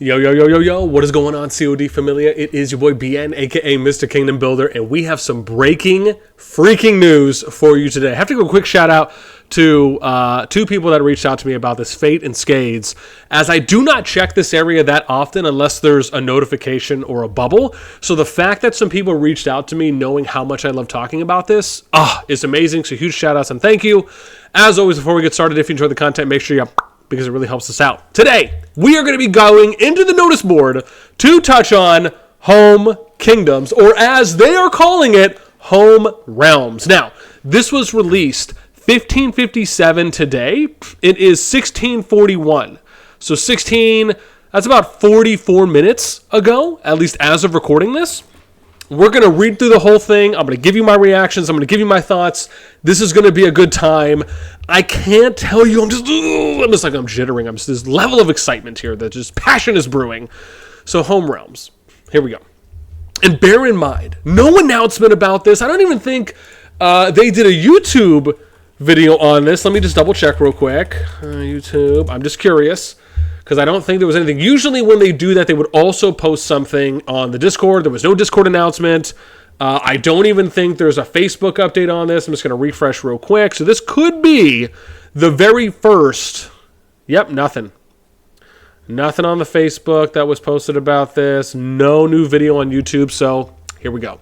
Yo, yo, yo, yo, yo, what is going on, CoD Familia? It is your boy BN, aka Mr. Kingdom Builder, and we have some breaking, freaking news for you today. I have to give a quick shout out to two people that reached out to me about this Fate and Scades, as I do not check this area that often unless there's a notification or a bubble. So the fact that some people reached out to me knowing how much I love talking about this is amazing. So huge shout outs and thank you. As always, before we get started, if you enjoy the content, make sure you because it really helps us out. Today, we are going to be going into the notice board to touch on home kingdoms, or as they are calling it, home realms. Now, this was released 1557 today. It is 1641. So that's about 44 minutes ago, at least as of recording this. We're going to read through the whole thing. I'm going to give you my reactions. I'm going to give you my thoughts. This is going to be a good time. I can't tell you. I'm just like I'm jittering. I'm just this level of excitement here that just passion is brewing. So home realms. Here we go. And bear in mind, no announcement about this. I don't even think they did a YouTube video on this. Let me just double check real quick. YouTube. I'm just curious, because I don't think there was anything. Usually when they do that, they would also post something on the Discord. There was no Discord announcement. I don't even think there's a Facebook update on this. I'm just going to refresh real quick. So this could be the very first. Yep, nothing. Nothing on the Facebook that was posted about this. No new video on YouTube. So here we go.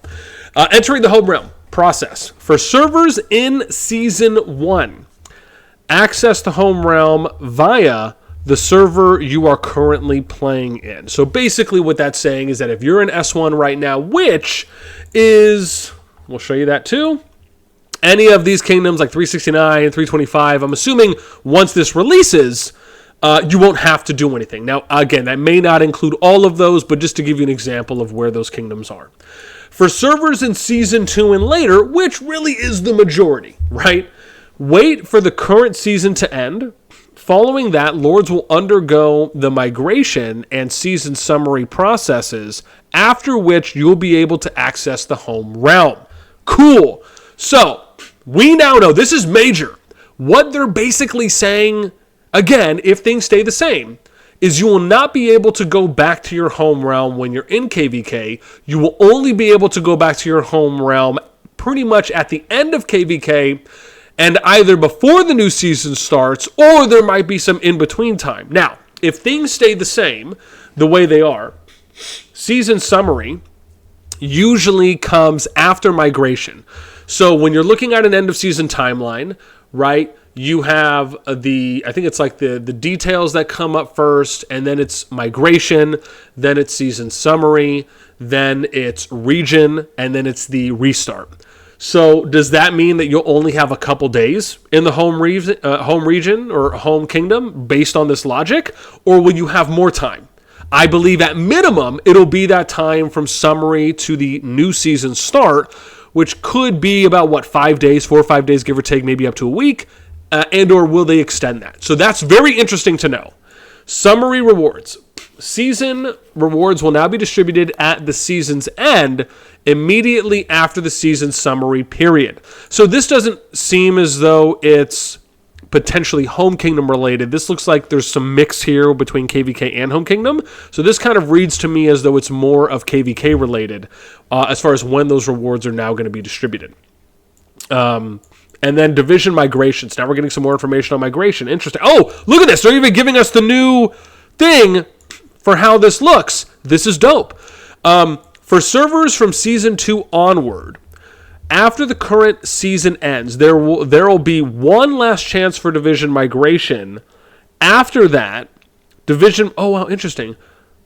Entering the home realm process. For servers in Season 1, access the home realm via the server you are currently playing in. So basically what that's saying is that if you're in S1 right now, which is, we'll show you that too, any of these kingdoms like 369, 325, I'm assuming once this releases, you won't have to do anything. Now, again, that may not include all of those, but just to give you an example of where those kingdoms are. For servers in Season 2 and later, which really is the majority, right? Wait for the current season to end. Following that, Lords will undergo the migration and season summary processes, after which you'll be able to access the home realm. Cool. So, we now know, this is major. What they're basically saying, again, if things stay the same, is you will not be able to go back to your home realm when you're in KVK. You will only be able to go back to your home realm pretty much at the end of KVK, and either before the new season starts, or there might be some in-between time. Now, if things stay the same, the way they are, season summary usually comes after migration. So when you're looking at an end-of-season timeline, right, you have I think it's like the details that come up first, and then it's migration, then it's season summary, then it's region, and then it's the restart. So does that mean that you'll only have a couple days in the home region or home kingdom based on this logic? Or will you have more time? I believe at minimum, it'll be that time from summary to the new season start, which could be about, 5 days, 4 or 5 days, give or take, maybe up to a week, and or will they extend that? So that's very interesting to know. Summary rewards. Season rewards will now be distributed at the season's end, immediately after the season summary period. So this doesn't seem as though it's potentially home kingdom related. This looks like there's some mix here between KVK and home kingdom. So this kind of reads to me as though it's more of KVK related as far as when those rewards are now going to be distributed. And then division migrations. Now we're getting some more information on migration. Interesting. Oh, look at this. They're even giving us the new thing for how this looks. This is dope. For servers from Season 2 onward, after the current season ends, there will be one last chance for division migration. After that, division... Oh, wow, interesting.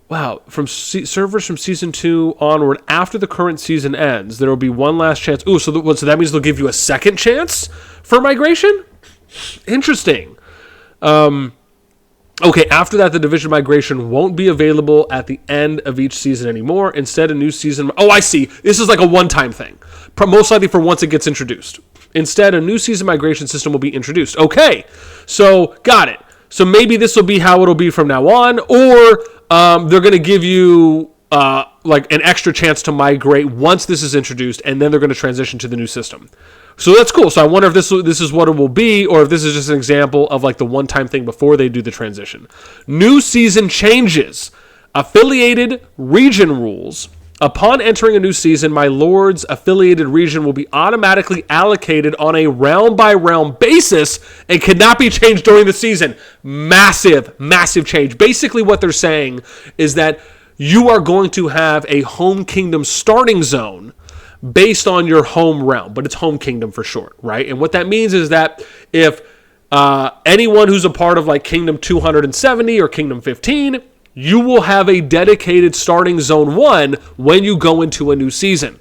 Wow, servers from Season 2 onward, after the current season ends, there will be one last chance. Ooh, so that means they'll give you a second chance for migration? Interesting. Okay, after that, the division migration won't be available at the end of each season anymore. Instead, a new season... Oh, I see. This is like a one-time thing. Most likely for once it gets introduced. Instead, a new season migration system will be introduced. Okay, so got it. So maybe this will be how it'll be from now on, or they're going to give you like an extra chance to migrate once this is introduced, and then they're going to transition to the new system. So that's cool. So I wonder if this is what it will be, or if this is just an example of like the one-time thing before they do the transition. New season changes. Affiliated region rules. Upon entering a new season, my Lord's affiliated region will be automatically allocated on a round-by-round basis and cannot be changed during the season. Massive, massive change. Basically, what they're saying is that you are going to have a home kingdom starting zone based on your home realm, but it's home kingdom for short, right? And what that means is that if anyone who's a part of like Kingdom 270 or Kingdom 15, you will have a dedicated starting zone 1 when you go into a new season,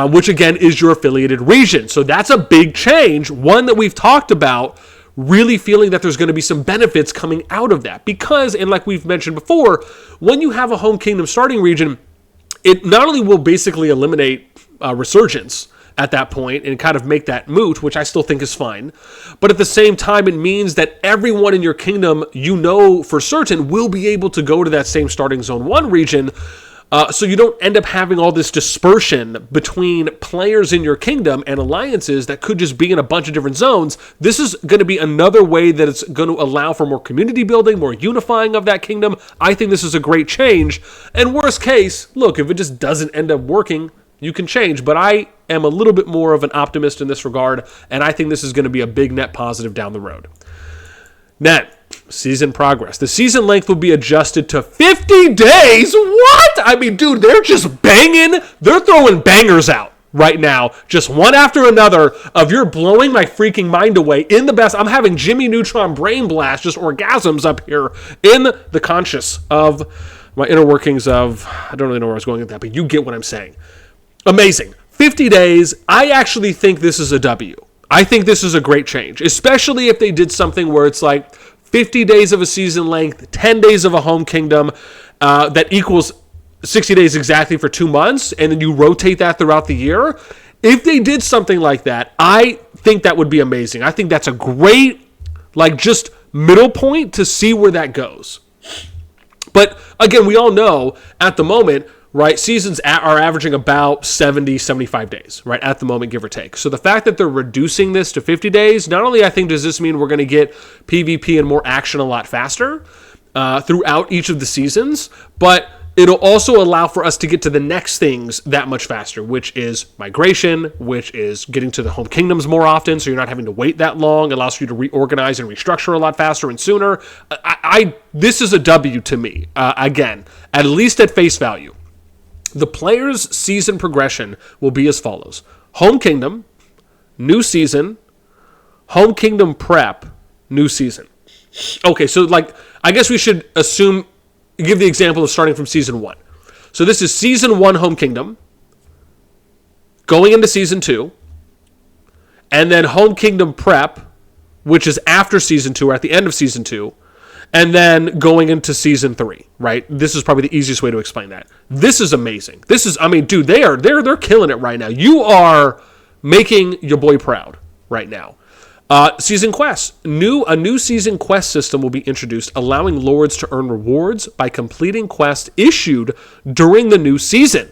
which again is your affiliated region. So that's a big change, one that we've talked about, really feeling that there's going to be some benefits coming out of that. Because, and like we've mentioned before, when you have a home kingdom starting region, it not only will basically eliminate resurgence at that point and kind of make that moot, which I still think is fine. But at the same time, it means that everyone in your kingdom, you know for certain, will be able to go to that same starting zone 1 region. So you don't end up having all this dispersion between players in your kingdom and alliances that could just be in a bunch of different zones. This is going to be another way that it's going to allow for more community building, more unifying of that kingdom. I think this is a great change. And worst case, look, if it just doesn't end up working, you can change, but I am a little bit more of an optimist in this regard, and I think this is going to be a big net positive down the road. Net, season progress. The season length will be adjusted to 50 days. What? I mean, dude, they're just banging. They're throwing bangers out right now, just one after another of you're blowing my freaking mind away in the best. I'm having Jimmy Neutron brain blast, just orgasms up here in the conscious of my inner workings of, I don't really know where I was going with that, but you get what I'm saying. Amazing. 50 days. I actually think this is a W. I think this is a great change, especially if they did something where it's like 50 days of a season length, 10 days of a home kingdom, that equals 60 days exactly for 2 months, and then you rotate that throughout the year. If they did something like that, I think that would be amazing. I think that's a great, like, just middle point to see where that goes. But again, we all know at the moment, right, seasons are averaging about 70, 75 days, right, at the moment, give or take. So the fact that they're reducing this to 50 days, not only I think does this mean we're going to get PvP and more action a lot faster throughout each of the seasons, but it'll also allow for us to get to the next things that much faster, which is migration, which is getting to the home kingdoms more often, so you're not having to wait that long. It allows you to reorganize and restructure a lot faster and sooner. This is a W to me, again, at least at face value. The player's season progression will be as follows. Home Kingdom, new season, Home Kingdom prep, new season. Okay, so like, I guess we should give the example of starting from season 1. So this is season 1 Home Kingdom, going into season 2, and then Home Kingdom prep, which is after season 2 or at the end of season 2, and then going into season 3, right? This is probably the easiest way to explain that. This is amazing. This is, I mean, dude, they're killing it right now. You are making your boy proud right now. Season quests. A new season quest system will be introduced, allowing lords to earn rewards by completing quests issued during the new season.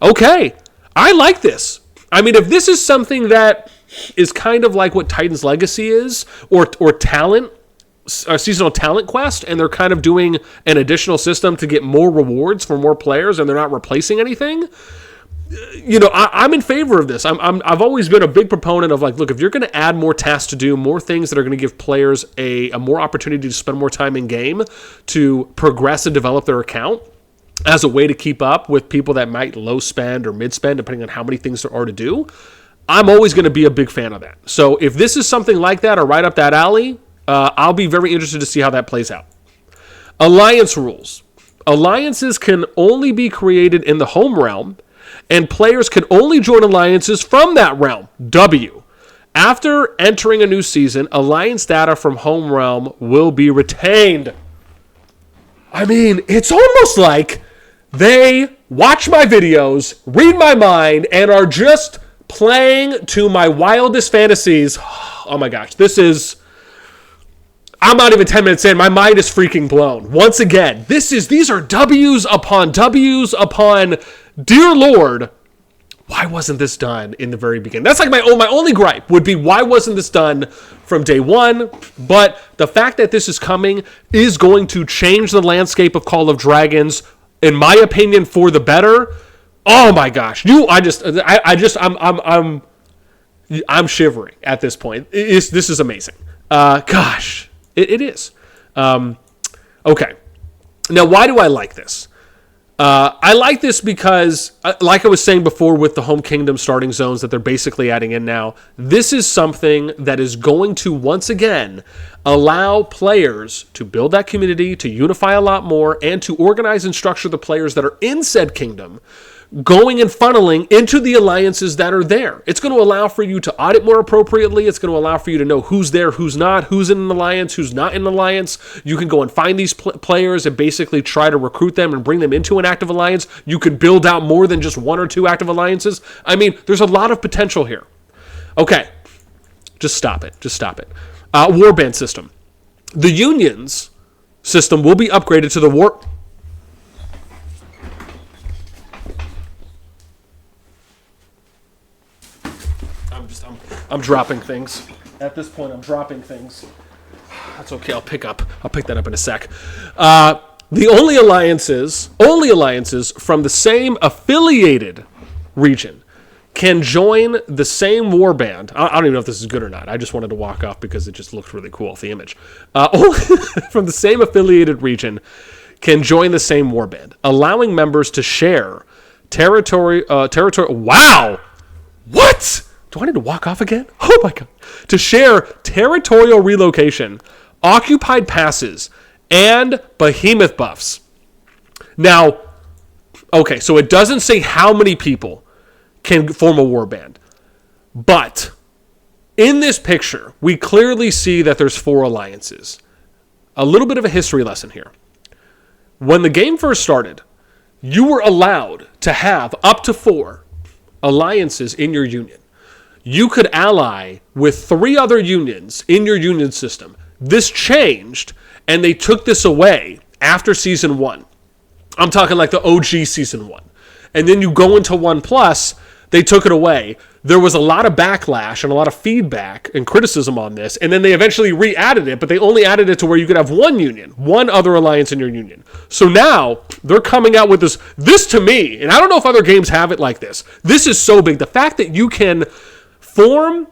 Okay, I like this. I mean, if this is something that is kind of like what Titan's Legacy is, or talent, a seasonal talent quest, and they're kind of doing an additional system to get more rewards for more players, and they're not replacing anything. You know, I'm in favor of this. I've always been a big proponent of, like, look, if you're going to add more tasks to do, more things that are going to give players a more opportunity to spend more time in game, to progress and develop their account as a way to keep up with people that might low spend or mid spend, depending on how many things there are to do, I'm always going to be a big fan of that. So if this is something like that or right up that alley, I'll be very interested to see how that plays out. Alliance rules. Alliances can only be created in the home realm, and players can only join alliances from that realm. W. After entering a new season, alliance data from home realm will be retained. I mean, it's almost like they watch my videos, read my mind, and are just playing to my wildest fantasies. Oh my gosh, I'm not even 10 minutes in. My mind is freaking blown. Once again, these are W's upon dear Lord, why wasn't this done in the very beginning? That's like my only gripe would be, why wasn't this done from day one, but the fact that this is coming is going to change the landscape of Call of Dragons, in my opinion, for the better. Oh my gosh, I'm shivering at this point. This is amazing. Gosh, it is. Okay, now why do I like this? I like this because, like I was saying before with the Home Kingdom starting zones that they're basically adding in now, this is something that is going to, once again, allow players to build that community, to unify a lot more, and to organize and structure the players that are in said kingdom, going and funneling into the alliances that are there. It's going to allow for you to audit more appropriately. It's going to allow for you to know who's there, who's not, who's in an alliance, who's not in an alliance. You can go and find these players and basically try to recruit them and bring them into an active alliance. You could build out more than just 1 or 2 active alliances. I mean, there's a lot of potential here. Okay, just stop it. Warband system. The unions system will be upgraded to the war... I'm dropping things. At this point, I'm dropping things. That's okay. I'll pick that up in a sec. The only alliances from the same affiliated region can join the same warband. I don't even know if this is good or not. I just wanted to walk off because it just looked really cool off the image. Only from the same affiliated region can join the same warband, allowing members to share territorial. Wow! What? Do I need to walk off again? Oh my God. To share territorial relocation, occupied passes, and behemoth buffs. Now, okay, so it doesn't say how many people can form a warband. But in this picture, we clearly see that there's 4 alliances. A little bit of a history lesson here. When the game first started, you were allowed to have up to 4 alliances in your union. You could ally with 3 other unions in your union system. This changed, and they took this away after Season 1. I'm talking like the OG Season 1. And then you go into 1+, they took it away. There was a lot of backlash and a lot of feedback and criticism on this, and then they eventually re-added it, but they only added it to where you could have 1 union, 1 other alliance in your union. So now, they're coming out with this. This to me, and I don't know if other games have it like this, this is so big. The fact that you can form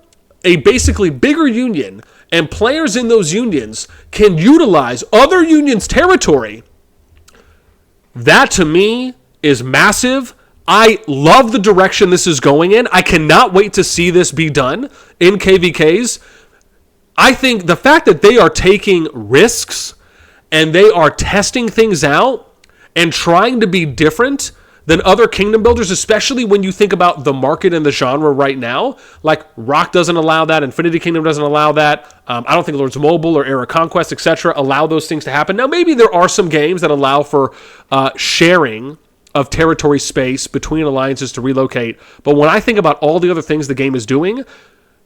a basically bigger union, and players in those unions can utilize other unions' territory. That, to me, is massive. I love the direction this is going in. I cannot wait to see this be done in KVKs. I think the fact that they are taking risks and they are testing things out and trying to be different than other kingdom builders, especially when you think about the market and the genre right now. Like, Rock doesn't allow that. Infinity Kingdom doesn't allow that. I don't think Lords Mobile or Era Conquest, etc. allow those things to happen. Now, maybe there are some games that allow for sharing of territory space between alliances to relocate. But when I think about all the other things the game is doing,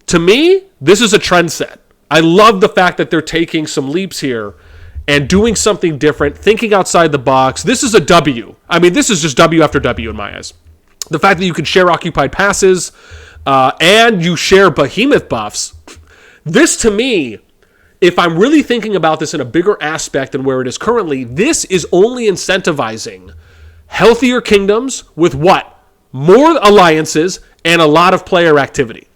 to me, this is a trend set. I love the fact that they're taking some leaps here and doing something different, thinking outside the box. This is a W. I mean, this is just W after W in my eyes. The fact that you can share occupied passes and you share behemoth buffs. This, to me, if I'm really thinking about this in a bigger aspect than where it is currently, this is only incentivizing healthier kingdoms with what? More alliances and a lot of player activity.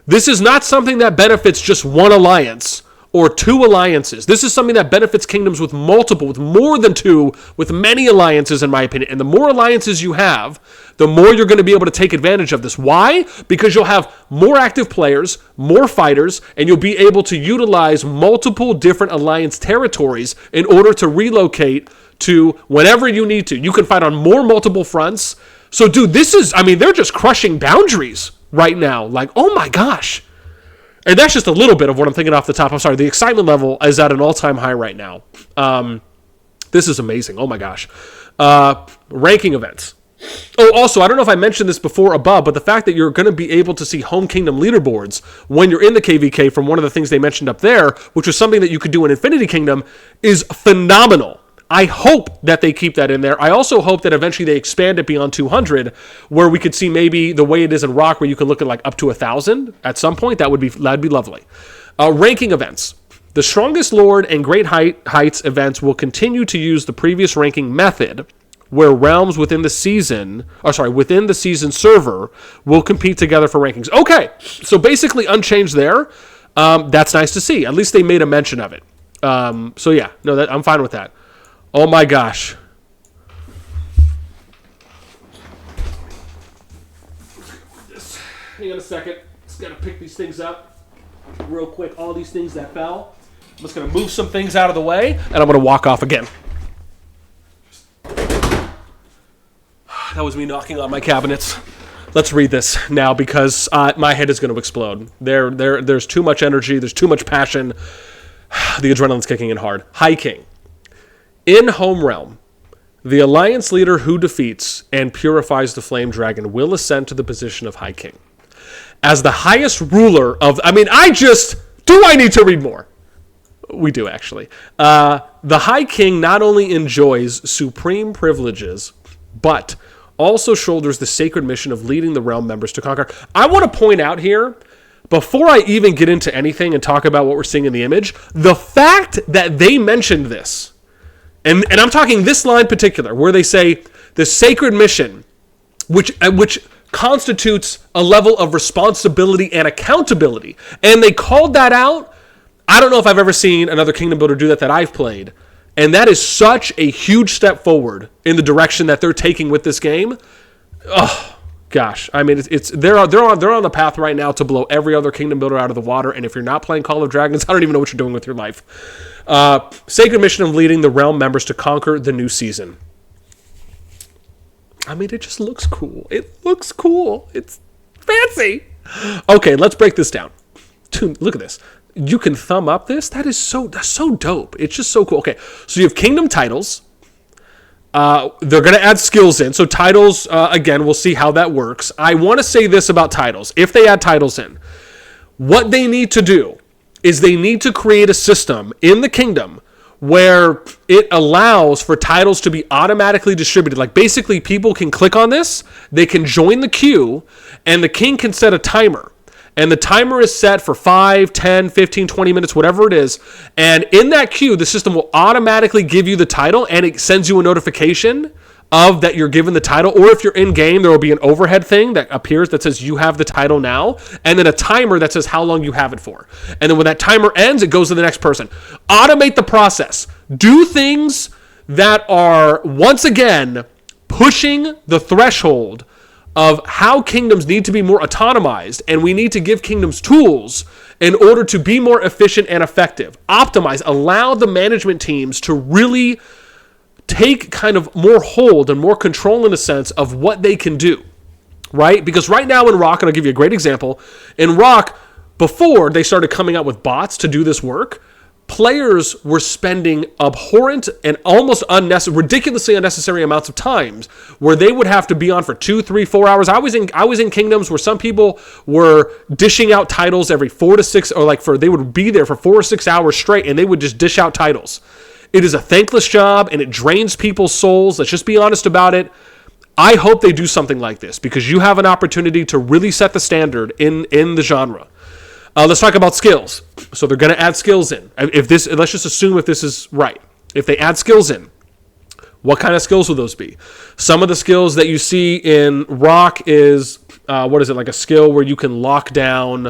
This is not something that benefits just 1 alliance or 2 alliances. This is something that benefits kingdoms with multiple, with more than 2, with many alliances, in my opinion. And the more alliances you have, the more you're going to be able to take advantage of this. Why? Because you'll have more active players, more fighters, and you'll be able to utilize multiple different alliance territories in order to relocate to whenever you need to. You can fight on more multiple fronts. So, dude, this is, I mean, they're just crushing boundaries right now. Like, oh my gosh. And that's just a little bit of what I'm thinking off the top. I'm sorry. The excitement level is at an all-time high right now. This is amazing. Oh my gosh. Ranking events. Oh, also, I don't know if I mentioned this before above, but the fact that you're going to be able to see home kingdom leaderboards when you're in the KVK from one of the things they mentioned up there, which was something that you could do in Infinity Kingdom, is phenomenal. I hope that they keep that in there. I also hope that eventually they expand it beyond 200, where we could see maybe the way it is in Rock, where you can look at like up to 1,000 at some point. That'd be lovely. Ranking events. The Strongest Lord and Great Heights events will continue to use the previous ranking method, where realms within the season server will compete together for rankings. Okay, so basically unchanged there. That's nice to see. At least they made a mention of it. So yeah, no, I'm fine with that. Oh my gosh. Hang on a second. Just gotta pick these things up real quick. All these things that fell. I'm just gonna move some things out of the way, and I'm gonna walk off again. That was me knocking on my cabinets. Let's read this now because my head is going to explode. There's too much energy. There's too much passion. The adrenaline's kicking in hard. High King. In Home Realm, the Alliance leader who defeats and purifies the Flame Dragon will ascend to the position of High King. As the highest ruler of... I need to read more? We do, actually. The High King not only enjoys supreme privileges, but also shoulders the sacred mission of leading the realm members to conquer. I want to point out here, before I even get into anything and talk about what we're seeing in the image, the fact that they mentioned this, and I'm talking this line in particular, where they say the sacred mission, which constitutes a level of responsibility and accountability, and they called that out. I don't know if I've ever seen another Kingdom Builder do that I've played. And that is such a huge step forward in the direction that they're taking with this game. Oh gosh, I mean, they're on the path right now to blow every other Kingdom Builder out of the water. And if you're not playing Call of Dragons, I don't even know what you're doing with your life. Sacred mission of leading the realm members to conquer the new season. I mean, it just looks cool. It looks cool. It's fancy. Okay, let's break this down. Dude, look at this. You can thumb up this. That's so dope. It's just so cool. Okay, so you have kingdom titles. They're going to add skills in. So titles, again, we'll see how that works. I want to say this about titles. If they add titles in, what they need to do is they need to create a system in the kingdom where it allows for titles to be automatically distributed. Like basically people can click on this, they can join the queue, and the king can set a timer. And the timer is set for 5, 10, 15, 20 minutes, whatever it is. And in that queue, the system will automatically give you the title, and it sends you a notification of that you're given the title. Or if you're in game, there will be an overhead thing that appears that says you have the title now, and then a timer that says how long you have it for. And then when that timer ends, it goes to the next person. Automate the process. Do things that are, once again, pushing the threshold of how kingdoms need to be more autonomized, and we need to give kingdoms tools in order to be more efficient and effective. Optimize, allow the management teams to really take kind of more hold and more control in a sense of what they can do, right? Because right now in Rock, and I'll give you a great example, in Rock, before they started coming out with bots to do this work, players were spending abhorrent and almost ridiculously unnecessary amounts of times where they would have to be on for 2, 3, 4 hours. I was in kingdoms where some people were dishing out titles every 4 to 6, or they would be there for 4 or 6 hours straight, and they would just dish out titles. It is a thankless job, and it drains people's souls. Let's just be honest about it. I hope they do something like this because you have an opportunity to really set the standard in the genre. Let's talk about skills. So they're going to add skills in. Let's just assume if this is right. If they add skills in, what kind of skills will those be? Some of the skills that you see in Rock is, like a skill where you can lock down,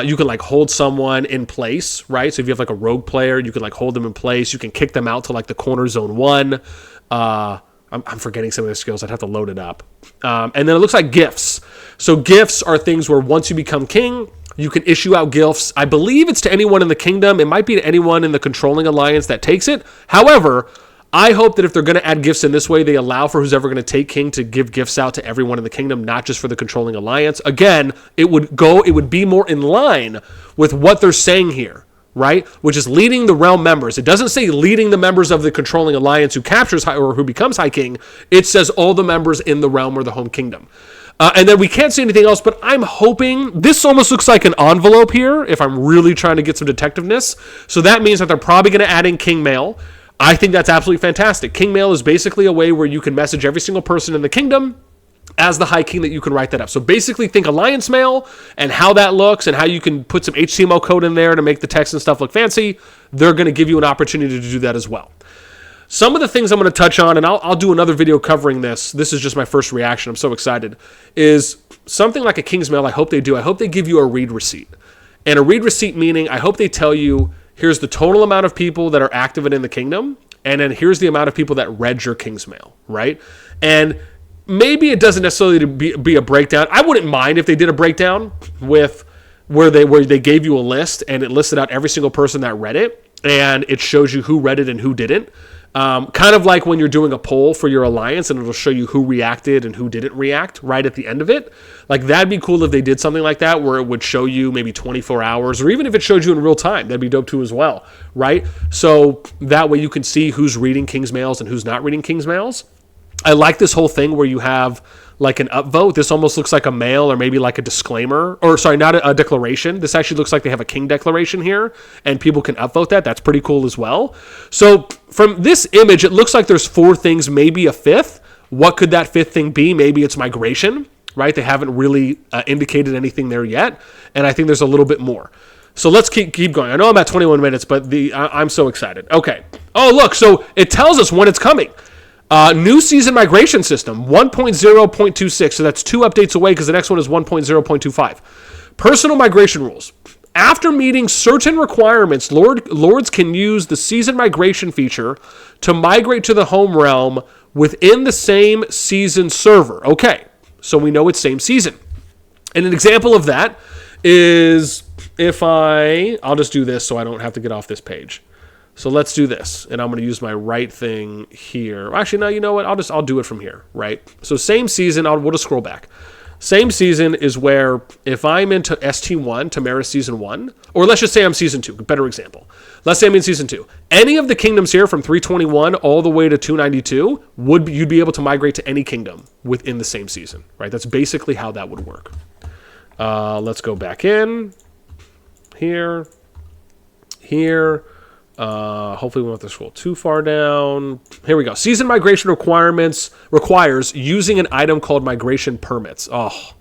you can hold someone in place, right? So if you have a rogue player, you can hold them in place. You can kick them out to the corner zone 1. I'm forgetting some of the skills. I'd have to load it up. And then it looks like gifts. So gifts are things where once you become king, you can issue out gifts. I believe it's to anyone in the kingdom. It might be to anyone in the controlling alliance that takes it. However, I hope that if they're going to add gifts in this way, they allow for who's ever going to take king to give gifts out to everyone in the kingdom, not just for the controlling alliance. Again, it would be more in line with what they're saying here, right? Which is leading the realm members. It doesn't say leading the members of the controlling alliance who captures or who becomes High King. It says all the members in the realm or the home kingdom. And then we can't see anything else, but I'm hoping, this almost looks like an envelope here, if I'm really trying to get some detectiveness. So that means that they're probably going to add in King Mail. I think that's absolutely fantastic. King Mail is basically a way where you can message every single person in the kingdom, as the High King that you can write that up. So basically think Alliance Mail and how that looks and how you can put some HTML code in there to make the text and stuff look fancy. They're going to give you an opportunity to do that as well. Some of the things I'm going to touch on, and I'll do another video covering this. This is just my first reaction. I'm so excited. Is something like a King's Mail, I hope they do. I hope they give you a read receipt. And a read receipt meaning I hope they tell you, here's the total amount of people that are active in the kingdom, and then here's the amount of people that read your King's Mail, right? And maybe it doesn't necessarily be a breakdown. I wouldn't mind if they did a breakdown with where they gave you a list and it listed out every single person that read it, and it shows you who read it and who didn't. Kind of like when you're doing a poll for your alliance and it'll show you who reacted and who didn't react right at the end of it. Like, that'd be cool if they did something like that where it would show you maybe 24 hours, or even if it showed you in real time, that'd be dope too as well, right? So that way you can see who's reading King's Mails and who's not reading King's Mails. I like this whole thing where you have like an upvote. This almost looks like a mail or maybe like a disclaimer, or sorry, not a declaration. This actually looks like they have a king declaration here and people can upvote that. That's pretty cool as well. So from this image, it looks like there's 4 things, maybe a 5th. What could that 5th thing be? Maybe it's migration, right? They haven't really indicated anything there yet. And I think there's a little bit more. So let's keep going. I know I'm at 21 minutes, but I'm so excited. Okay. Oh, look. So it tells us when it's coming. New season migration system, 1.0.26. So that's 2 updates away because the next one is 1.0.25. Personal migration rules. After meeting certain requirements, lords can use the season migration feature to migrate to the home realm within the same season server. Okay, so we know it's same season. And an example of that is if I'll just do this so I don't have to get off this page. So let's do this, and I'm going to use my right thing here. Actually, no, you know what? I'll do it from here, right? So same season, we'll just scroll back. Same season is where if I'm into ST1, Tamara Season 1, or let's just say I'm Season 2, better example. Let's say I'm in Season 2. Any of the kingdoms here from 321 all the way to 292, you'd be able to migrate to any kingdom within the same season, right? That's basically how that would work. Let's go back in. Here. Hopefully we won't have to scroll too far down. Here we go. Season migration requires using an item called migration permits. Oh.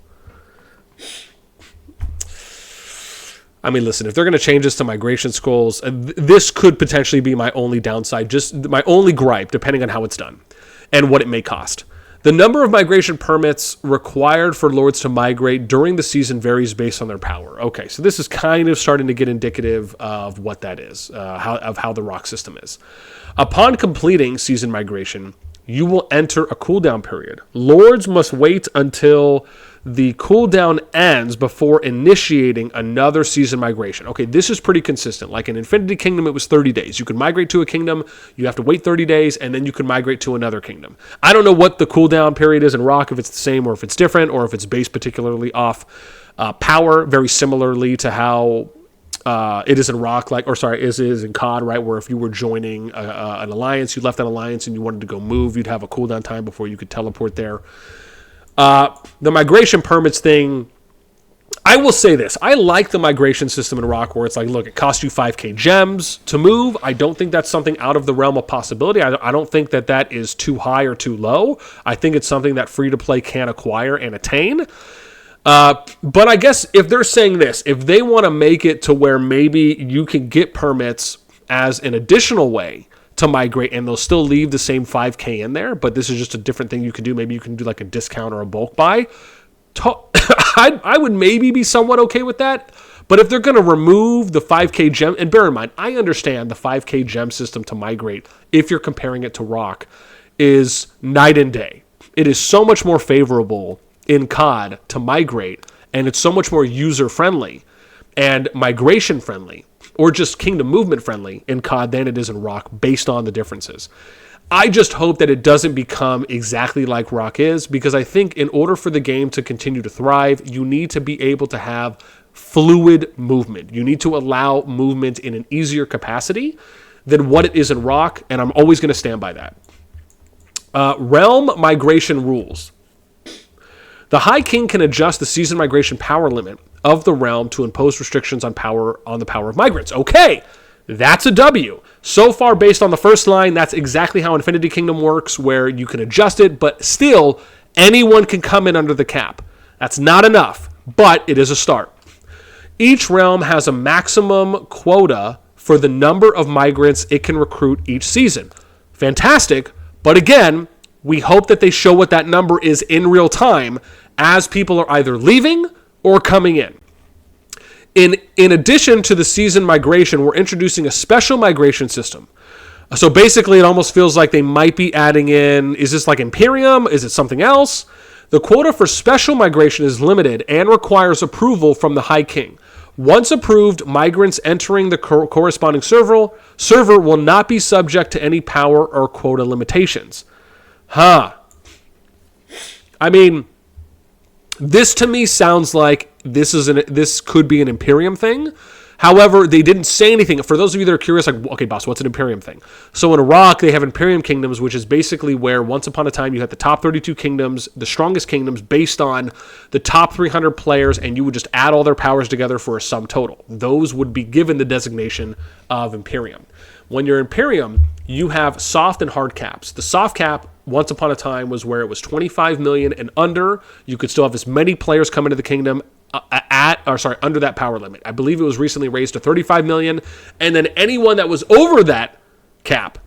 I mean, listen, if they're going to change this to migration scrolls, this could potentially be my only downside, just my only gripe, depending on how it's done and what it may cost. The number of migration permits required for lords to migrate during the season varies based on their power. Okay, so this is kind of starting to get indicative of what that is, how the rock system is. Upon completing season migration, you will enter a cooldown period. Lords must wait until the cooldown ends before initiating another season migration. Okay, this is pretty consistent. Like in Infinity Kingdom, it was 30 days. You can migrate to a kingdom, you have to wait 30 days, and then you can migrate to another kingdom. I don't know what the cooldown period is in Rock, if it's the same or if it's different, or if it's based particularly off power, very similarly to how it is in Rock, is in CoD, right? Where if you were joining an alliance, you left that alliance and you wanted to go move, you'd have a cooldown time before you could teleport there. The migration permits thing, I will say this. I like the migration system in Rock where it's like, look, it costs you 5k gems to move. I don't think that's something out of the realm of possibility. I don't think that is too high or too low. I think it's something that free-to-play can acquire and attain. But I guess if they're saying this, if they want to make it to where maybe you can get permits as an additional way to migrate and they'll still leave the same 5k in there, but this is just a different thing you can do. Maybe you can do like a discount or a bulk buy. I would maybe be somewhat okay with that. But if they're going to remove the 5k gem, and bear in mind, I understand the 5k gem system to migrate, if you're comparing it to Rock, is night and day. It is so much more favorable in CoD to migrate, and it's so much more user-friendly and migration-friendly, or just kingdom movement-friendly in CoD than it is in Rock, based on the differences. I just hope that it doesn't become exactly like Rock is, because I think in order for the game to continue to thrive, you need to be able to have fluid movement. You need to allow movement in an easier capacity than what it is in Rock, and I'm always going to stand by that. Realm migration rules. The High King can adjust the season migration power limit of the realm to impose restrictions on the power of migrants. Okay, that's a W. So far, based on the first line, that's exactly how Infinity Kingdom works, where you can adjust it, but still, Anyone can come in under the cap. That's not enough, but it is a start. Each realm has a maximum quota for the number of migrants it can recruit each season. Fantastic, but again, we hope that they show what that number is in real time as people are either leaving or coming in. In addition to the season migration, we're introducing a special migration system. So basically, it almost feels like they might be adding in, is this like Imperium? Is it something else? The quota for special migration is limited and requires approval from the High King. Once approved, migrants entering the corresponding server will not be subject to any power or quota limitations. I mean, this to me sounds like this could be an Imperium thing. However, they didn't say anything. For those of you that are curious, like, okay, boss, what's an Imperium thing? So in Iraq, they have Imperium kingdoms, which is basically where once upon a time you had the top 32 kingdoms, the strongest kingdoms based on the top 300 players, and you would just add all their powers together for a sum total. Those would be given the designation of Imperium. When you're Imperium, you have soft and hard caps. The soft cap, once upon a time, was where it was 25 million and under. You could still have as many players come into the kingdom under that power limit. I believe it was recently raised to 35 million. And then anyone that was over that cap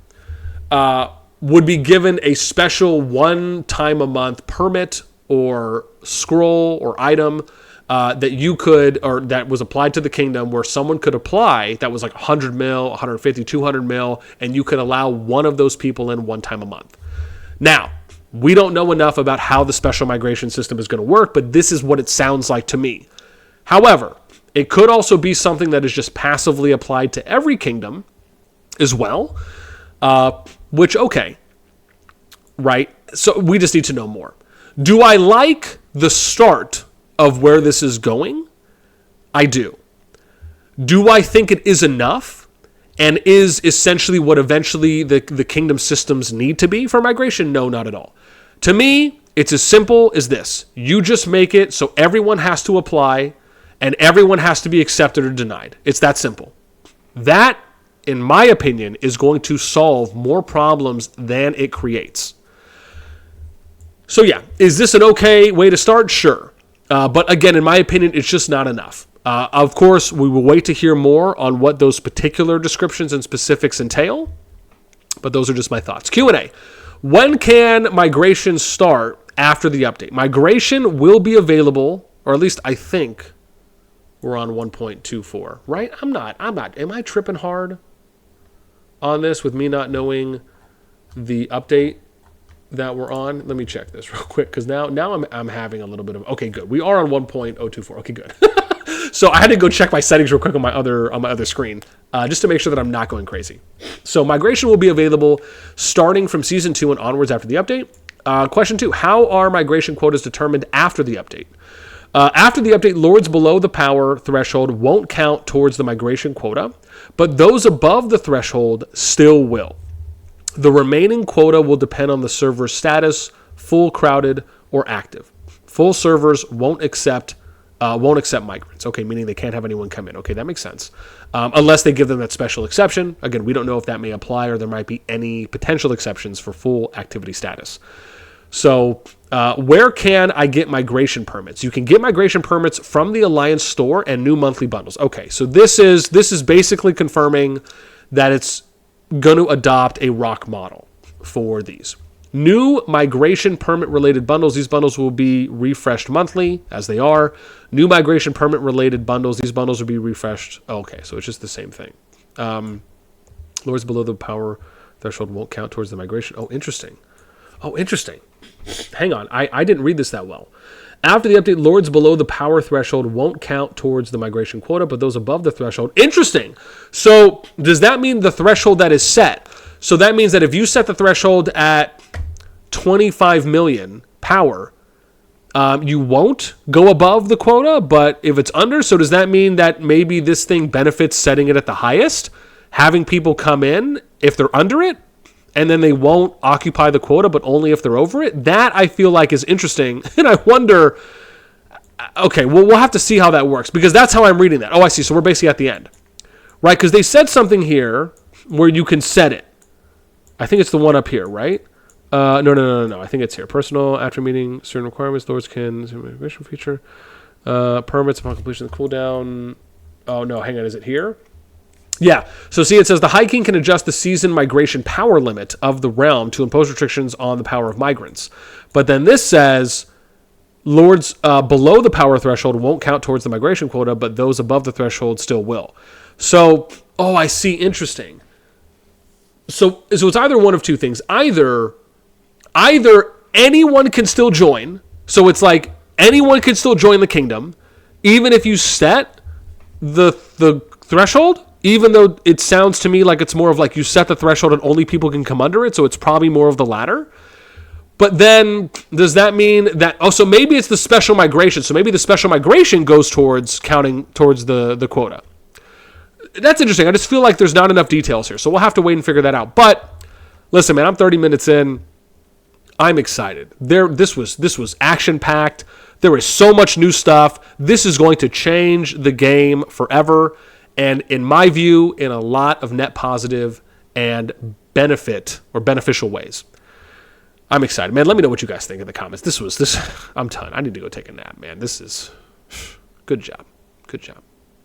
would be given a special one time a month permit or scroll or item that you could, or that was applied to the kingdom, where someone could apply that was like 100 mil, 150, 200 mil, and you could allow one of those people in one time a month. Now, we don't know enough about how the special migration system is going to work, but this is what it sounds like to me. However, it could also be something that is just passively applied to every kingdom as well, which, okay, right? So we just need to know more. Do I like the start of where this is going? I do. Do I think it is enough and is essentially what eventually the kingdom systems need to be for migration? No, not at all. To me, it's as simple as this. You just make it so everyone has to apply and everyone has to be accepted or denied. It's that simple. That, in my opinion, is going to solve more problems than it creates. So yeah, is this an okay way to start? Sure. But again, in my opinion, it's just not enough. Of course, we will wait to hear more on what those particular descriptions and specifics entail. But those are just my thoughts. Q&A. When can migration start after the update? Migration will be available, or at least I think we're on 1.24, right? I'm not. Am I tripping hard on this with me not knowing the update that we're on? Let me check this real quick, because now I'm having a little bit of, okay, good. We are on 1.024. Okay, good. So I had to go check my settings real quick on my other screen, just to make sure that I'm not going crazy. So migration will be available starting from Season 2 and onwards after the update. Question 2, how are migration quotas determined after the update? After the update, lords below the power threshold won't count towards the migration quota, but those above the threshold still will. The remaining quota will depend on the server's status, full, crowded, or active. Full servers won't accept migrants. Okay, meaning they can't have anyone come in. Okay, that makes sense. Unless they give them that special exception. Again, we don't know if that may apply, or there might be any potential exceptions for full activity status. So where can I get migration permits? You can get migration permits from the Alliance store and new monthly bundles. Okay, so this is basically confirming that it's going to adopt a rock model for these. New migration permit related bundles. These bundles will be refreshed monthly, as they are. New migration permit related bundles. These bundles will be refreshed. Okay, so it's just the same thing. Lords below the power threshold won't count towards the migration. Oh, interesting. Hang on. I didn't read this that well. After the update, lords below the power threshold won't count towards the migration quota, but those above the threshold. Interesting. So does that mean the threshold that is set? So that means that if you set the threshold at 25 million power, you won't go above the quota, but if it's under, so does that mean that maybe this thing benefits setting it at the highest, having people come in if they're under it, and then they won't occupy the quota, but only if they're over it? That I feel like is interesting, and I wonder, okay, well, we'll have to see how that works, because that's how I'm reading that. Oh, I see, so we're basically at the end, right? Because they said something here where you can set it. I think it's the one up here, right? No. I think it's here. Personal, after meeting certain requirements, lords can migration feature. Permits upon completion of the cooldown. Oh, no, hang on. Is it here? Yeah. So see, it says the High King can adjust the season migration power limit of the realm to impose restrictions on the power of migrants. But then this says lords below the power threshold won't count towards the migration quota, but those above the threshold still will. So, I see. Interesting. So it's either one of two things. Either anyone can still join. So it's like anyone can still join the kingdom, even if you set the threshold, even though it sounds to me like it's more of like you set the threshold and only people can come under it. So it's probably more of the latter. But then does that mean that, so maybe it's the special migration. So maybe the special migration goes towards counting towards the quota. That's interesting. I just feel like there's not enough details here. So we'll have to wait and figure that out. But listen, man, I'm 30 minutes in. I'm excited. This was action-packed. There is so much new stuff. This is going to change the game forever. And in my view, in a lot of net positive and beneficial ways. I'm excited. Man, let me know what you guys think in the comments. I'm done. I need to go take a nap, man. This is good job. Good job.